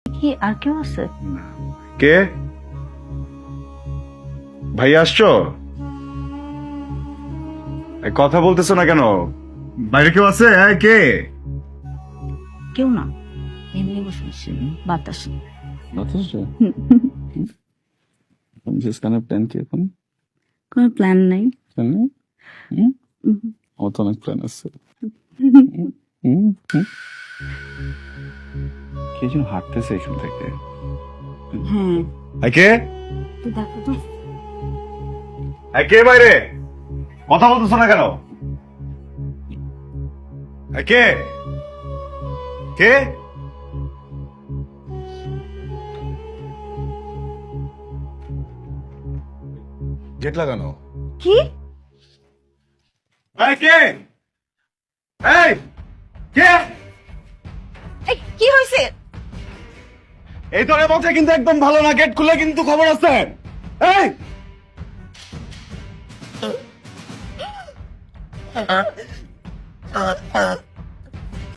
কি আর কেউ আছে? কে? ভাই আসছো? কথা বলতেছো না কেন? বাইরে কেউ আছে? কে? কেউ না, এমনি বসে আছি, বাতাস। প্ল্যান কি এখন? কোনো প্ল্যান নাই। প্ল্যান নেই? আমার তো অনেক প্ল্যান আছে। কে যেন হাঁটতেছে এখান থেকে। হ্যাঁ, কে? তো দেখো তো। কে বাইরে? কথা বলতেছো না কেন? কে? কে? গেট লাগানো। কি? কে? এই কে? এই, কি হয়েছে? এই তোরে বলছে কিন্তু একদম ভালো না, গেট খুলে কিন্তু খবর আছে। এই